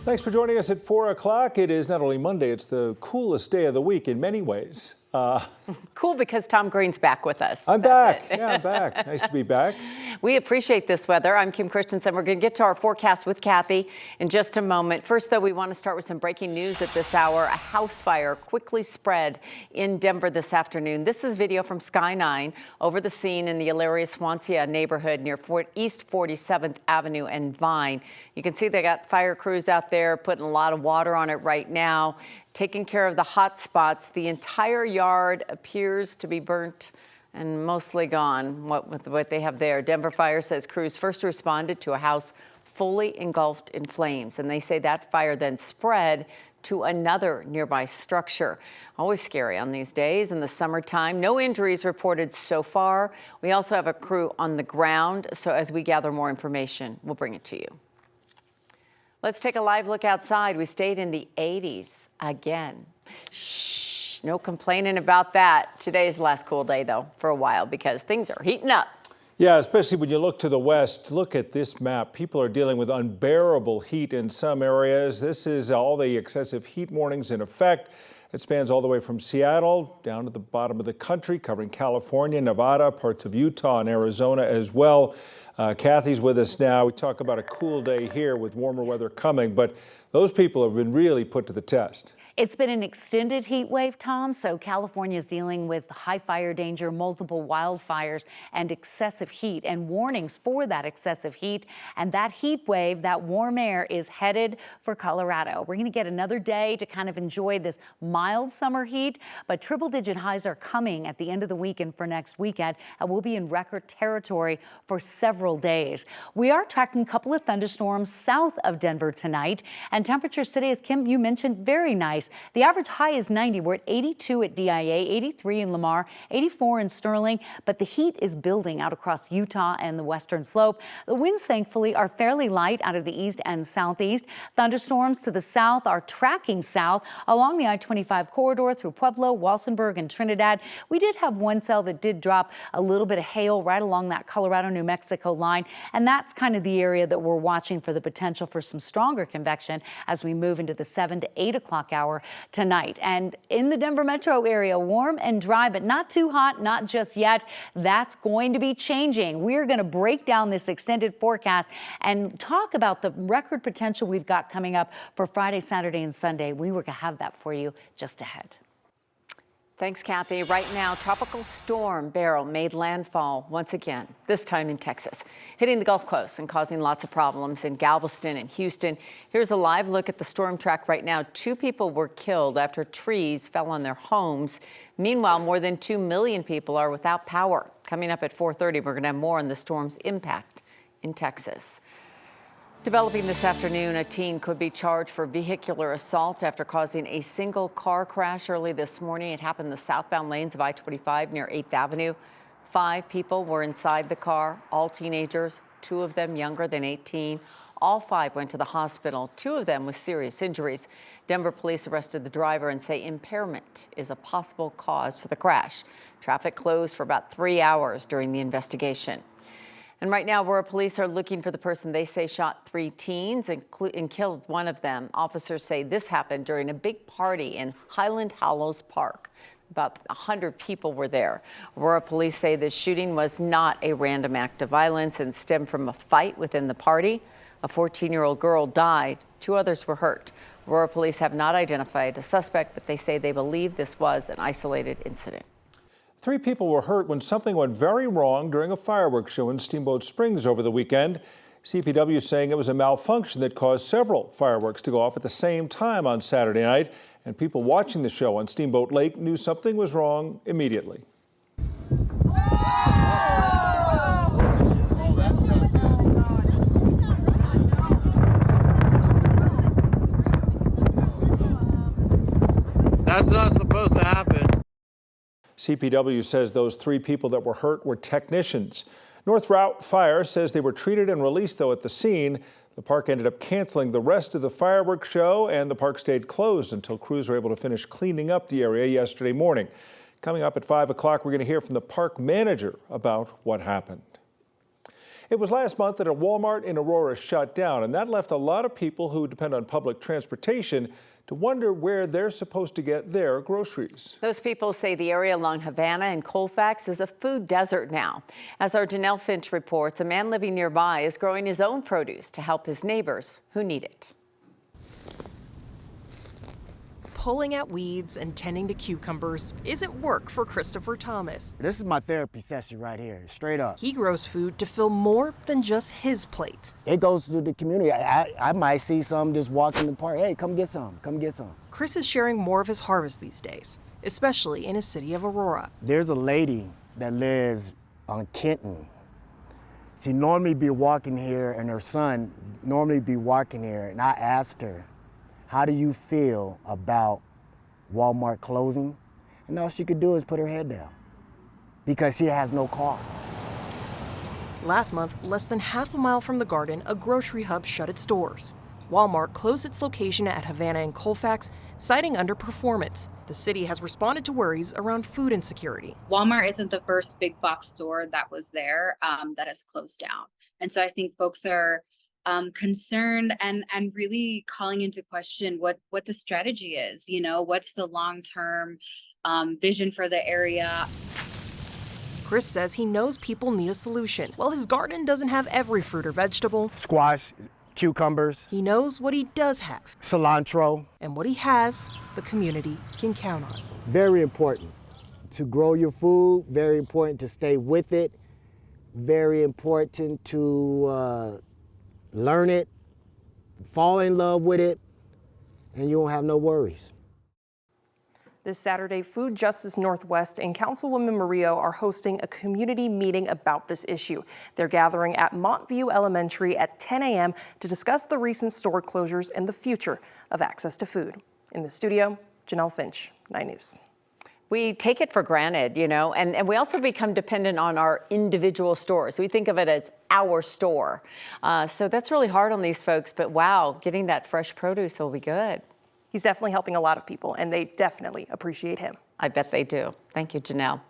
Thanks for joining us at 4 o'clock. It is not only Monday, it's the coolest day of the week in many ways. Cool because Tom Green's back with us. I'm back. Yeah, I'm back. Nice to be back. We appreciate this weather. I'm Kim Christensen. We're going to get to our forecast with Kathy in just a moment. First, though, we want to start with some breaking news at this hour. A house fire quickly spread in Denver this afternoon. This is video from Sky 9 over the scene in the Elyria-Swansea neighborhood near East 47th Avenue and Vine. You can see they got fire crews out there putting a lot of water on it right now, taking care of the hot spots. The entire yard appears to be burnt and mostly gone, what they have there. Denver Fire says crews first responded to a house fully engulfed in flames, and they say that fire then spread to another nearby structure. Always scary on these days in the summertime. No injuries reported so far. We also have a crew on the ground, so as we gather more information, we'll bring it to you. Let's take a live look outside. We stayed in the 80s again. Shh, no complaining about that. Today's the last cool day, though, for a while because things are heating up. Yeah, especially when you look to the west. Look at this map. People are dealing with unbearable heat in some areas. This is all the excessive heat warnings in effect. It spans all the way from Seattle down to the bottom of the country, covering California, Nevada, parts of Utah and Arizona as well. Kathy's with us now. We talk about a cool day here with warmer weather coming, but those people have been really put to the test. It's been an extended heat wave, Tom, so California is dealing with high fire danger, multiple wildfires, and excessive heat, and warnings for that excessive heat. And that heat wave, that warm air, is headed for Colorado. We're going to get another day to kind of enjoy this mild summer heat, but triple-digit highs are coming at the end of the weekend for next weekend, and we'll be in record territory for several days. We are tracking a couple of thunderstorms south of Denver tonight, and temperatures today, as Kim, you mentioned, very nice. The average high is 90. We're at 82 at DIA, 83 in Lamar, 84 in Sterling, but the heat is building out across Utah and the western slope. The winds, thankfully, are fairly light out of the east and southeast. Thunderstorms to the south are tracking south along the I-25 corridor through Pueblo, Walsenburg, and Trinidad. We did have one cell that did drop a little bit of hail right along that Colorado-New Mexico line, and that's kind of the area that we're watching for the potential for some stronger convection as we move into the 7 to 8 o'clock hour tonight. And in the Denver metro area, warm and dry, but not too hot, not just yet. That's going to be changing. We're going to break down this extended forecast and talk about the record potential we've got coming up for Friday, Saturday, and Sunday. We were going to have that for you just ahead. Thanks, Kathy. Right now, Tropical Storm Beryl made landfall once again, this time in Texas, hitting the Gulf Coast and causing lots of problems in Galveston and Houston. Here's a live look at the storm track right now. 2 people were killed after trees fell on their homes. Meanwhile, more than 2 million people are without power. Coming up at 4:30, we're going to have more on the storm's impact in Texas. Developing this afternoon, a teen could be charged for vehicular assault after causing a single car crash early this morning. It happened in the southbound lanes of I-25 near 8th Avenue. 5 people were inside the car, all teenagers, 2 of them younger than 18. All 5 went to the hospital, 2 of them with serious injuries. Denver police arrested the driver and say impairment is a possible cause for the crash. Traffic closed for about 3 hours during the investigation. And right now, Aurora police are looking for the person they say shot 3 teens and killed one of them. Officers say this happened during a big party in Highland Hollows Park. About 100 people were there. Aurora police say this shooting was not a random act of violence and stemmed from a fight within the party. A 14-year-old girl died. 2 others were hurt. Aurora police have not identified a suspect, but they say they believe this was an isolated incident. 3 people were hurt when something went very wrong during a fireworks show in Steamboat Springs over the weekend. CPW saying it was a malfunction that caused several fireworks to go off at the same time on Saturday night, and people watching the show on Steamboat Lake knew something was wrong immediately. That's not supposed to happen. CPW says those 3 people that were hurt were technicians. North Route Fire says they were treated and released, though, at the scene. The park ended up canceling the rest of the fireworks show, and the park stayed closed until crews were able to finish cleaning up the area yesterday morning. Coming up at 5 o'clock, we're going to hear from the park manager about what happened. It was last month that a Walmart in Aurora shut down, and that left a lot of people who depend on public transportation to wonder where they're supposed to get their groceries. Those people say the area along Havana and Colfax is a food desert now. As our Janelle Finch reports, a man living nearby is growing his own produce to help his neighbors who need it. Pulling out weeds and tending to cucumbers isn't work for Christopher Thomas. This is my therapy session right here, straight up. He grows food to fill more than just his plate. It goes to the community. I might see some just walking in the park. Hey, come get some, come get some. Chris is sharing more of his harvest these days, especially in his city of Aurora. There's a lady that lives on Kenton. She normally be walking here, and her son normally be walking here, and I asked her, how do you feel about Walmart closing? And all she could do is put her head down because she has no car. Last month, less than half a mile from the garden, a grocery hub shut its doors. Walmart closed its location at Havana and Colfax, citing underperformance. The city has responded to worries around food insecurity. Walmart isn't the first big box store that was there that has closed down. And so I think folks are concerned and really calling into question what the strategy is. You know, what's the long-term vision for the area? Chris says he knows people need a solution. While his garden doesn't have every fruit or vegetable, Squash, cucumbers, he knows what he does have. cilantro. And what he has, the community can count on. Very important to grow your food, very important to stay with it, very important to learn it, fall in love with it, and you won't have no worries. This Saturday, Food Justice Northwest and Councilwoman Murillo are hosting a community meeting about this issue. They're gathering at Montview Elementary at 10 a.m. to discuss the recent store closures and the future of access to food. In the studio, Janelle Finch, 9 News. We take it for granted, you know, and we also become dependent on our individual stores. We think of it as our store. So that's really hard on these folks, but wow, getting that fresh produce will be good. He's definitely helping a lot of people, and they definitely appreciate him. I bet they do. Thank you, Janelle.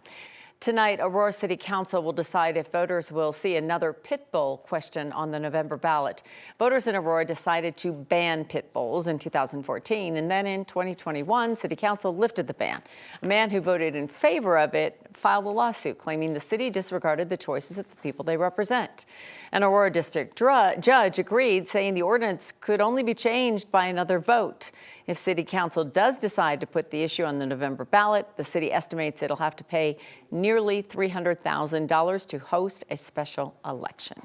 Tonight, Aurora City Council will decide if voters will see another pit bull question on the November ballot. Voters in Aurora decided to ban pit bulls in 2014, and then in 2021, City Council lifted the ban. A man who voted in favor of it filed a lawsuit claiming the city disregarded the choices of the people they represent. An Aurora District judge agreed, saying the ordinance could only be changed by another vote. If City Council does decide to put the issue on the November ballot, the city estimates it'll have to pay nearly $300,000 to host a special election.